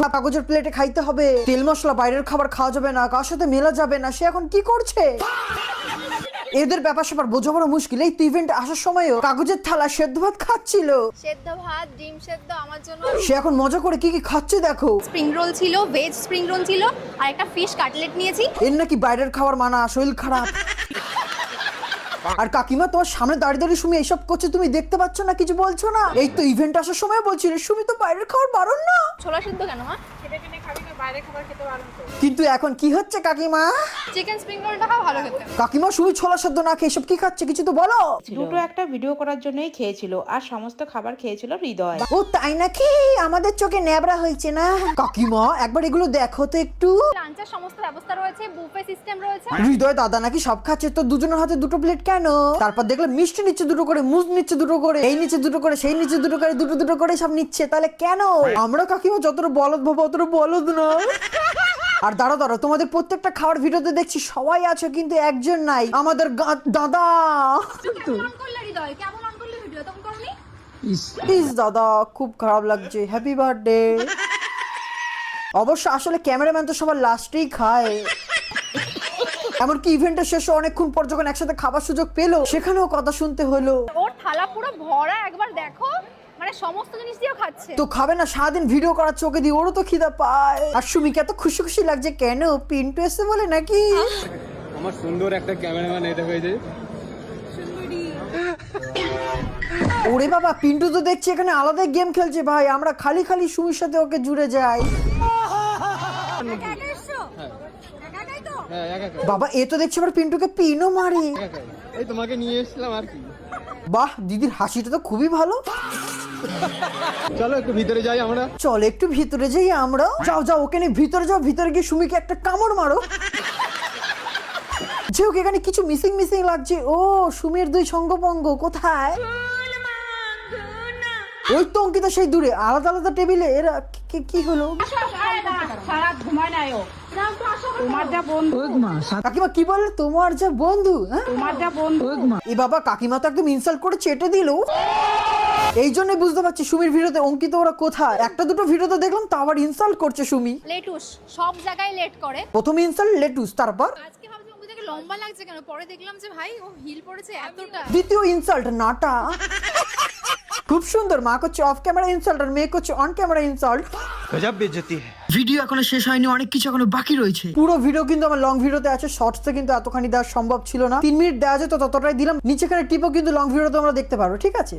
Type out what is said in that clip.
কাগজের প্লেটে খাইতে হবে, তেল মশলা বাইরের খাবার খাওয়া যাবে না, কার সাথে মেলা যাবে না। সে এখন কি করছে? এদের ব্যাপার স্যাপার বোঝা বড় মুশকিল। এই তো ইভেন্ট আসার সময়ও কাগজের থালা সেদ্ধ ভাত খাচ্ছিল। সেদ্ধ ভাত, ডিম সেদ্ধ আমার জন্য। সে এখন মজা করে কি কি খাচ্ছে দেখো। স্প্রিং রোল ছিল, ভেজ স্প্রিং রোল ছিল, আর একটা ফিশ কাটলেট নিয়েছি। এর নাকি বাইরের খাবার মানা, শরীর খারাপ। আর কাকিমা তোমার সামনে দাঁড়িয়ে দাঁড়িয়ে সুমি এইসব করছে, তুমি দেখতে পাচ্ছ না, কিছু বলছো না? এই তো ইভেন্ট আসার সময় বলছিলে সুমি তো বাইরের খাবার বারণ না। ছোলা সিদ্ধ কেন মা? কিন্তু এখন কি হচ্ছে কাকিমা? চিকেন স্প্রিং রোলটা খাও ভালো খেতে। কাকিমা সুমি ছোলা সেদ্ধ না খেয়ে এসব কি খাচ্ছে, কিছু তো বলো। দুটো একটা ভিডিও করার জন্যই খেয়েছিল, আর সমস্ত খাবার খেয়েছিল হৃদয়। ও তাই নাকি? আমাদের চোখে ন্যাবড়া হয়েছে না। কাকিমা একবার এগুলো দেখো তো একটু। লাঞ্চের সমস্ত ব্যবস্থা রয়েছে, বুফে সিস্টেম রয়েছে। হৃদয় দাদা নাকি সব খাচ্ছে, তো দুজনের হাতে দুটো প্লেট কেন? তারপর দেখলাম মিষ্টি নিচ্ছে দুটো করে, মুজ নিচ্ছে দুটো করে, এই নিচে দুটো করে, সেই নিচে দুটো করে, দুটো দুটো করে সব নিচ্ছে। তাহলে কেন? আমরা কাকিমা যতটা বলদ ভাবো অতটা বলদ না। আর দাঁড়া দাঁড়া, তোমাদের প্রত্যেকটা খাওয়ার ভিডিওতে দেখছি সবাই আছে, কিন্তু একজন নাই, আমাদের দাদা। কেমন করলে হৃদয়? কেমন অন করলে ভিডিও? তখন করনি? প্লিজ দাদা, খুব খারাপ লাগছে, হ্যাপি বার্থডে। অবশ্য আসলে ক্যামেরাম্যান তো সবার লাস্টেই খায়। এমনকি ইভেন্টের শেষে অনেকক্ষণ পর যখন একসাথে খাবার সুযোগ পেলো, সেখানেও কথা শুনতে হলো। ওর থালা পুরো ভরা, একবার দেখো, মানে সমস্ত জিনিস দিয়েও খাচ্ছে। তো খাবে না? সারাদিন ভিডিও করার চোখে দিয়ে ওরও তো খিদা পায়। আর সুমিকে এত খুশি খুশি লাগছে কেন? পিন্টু এসে বলে নাকি? আমার সুন্দর একটা ক্যামেরাম্যান এটা হয়েছে। ওরে বাবা, পিন্টু তো দেখছি এখানে আলাদা গেম খেলছে ভাই। আমরা খালি খালি সুমির সাথে ওকে জুড়ে যাই। একা একা এসছো? একা একাই তো? হ্যাঁ একা একা, বাবা এ তো দেখছি আবার পিন্টুকে পিনও মারে। একা একা। এই তোমাকে নিয়ে এসেছিলাম আর কি। বাহ, দিদির হাসিটা তো খুবই ভালো। চলো একটু ভিতরে যাই আমরা। চল একটু ভিতরে যাই আমরা। যাও যাও, ওকে নিয়ে ভিতরে যাও, ভিতরে গিয়ে সুমিকে একটা কামড় মারো। যে ওকে এখানে কিছু মিসিং মিসিং লাগছে। ও সুমির দুই সঙ্গপঙ্গ কোথায়? ওই তো অঙ্কিতা সেই দূরে, আলাদা আলাদা টেবিলে। এরা কি হলো? সারা ঘুমায় নাই ও। তোমার যা বন্ধু, কাকিমা কি বললে? তোমার যা বন্ধু? হ্যাঁ, তোমার যা বন্ধু। এ বাবা, কাকিমা তো একদম ইনসাল্ট করে চেটে দিল। এই জন্যই বুঝতে পারছি সুমির ভিডিওতে অঙ্কিত ওরা কোথায়। একটা দুটো ভিডিওতে দেখলাম তা আবার ইনসাল্ট করছে সুমি। লেটুস সব জায়গায় লেট করে। প্রথম ইনসাল্ট লেটুস, তারপর আজকে ভাবছি ওকে দেখে লম্বা লাগছে কেন, পরে দেখলাম যে ভাই ও হিল পড়েছে এতটা। দ্বিতীয় ইনসাল্ট নাটা। খুব সুন্দর, মা করছে অফ ক্যামেরা ইনসাল্ট আর মেয়ে করছে অন ক্যামেরা ইনসাল্ট। गजब बेइज्जती है। ভিডিও এখনো শেষ হয়নি, অনেক কিছু এখনো বাকি রয়েছে। পুরো ভিডিও কিন্তু আমার লং ভিডিওতে আছে, শর্টসে কিন্তু এতখানি দেওয়া সম্ভব ছিল না। 3 মিনিট দেওয়া যেত ততটাই দিলাম। নিচেখানে টিপও কিন্তু লং ভিডিও তোমরা দেখতে পারো, ঠিক আছে?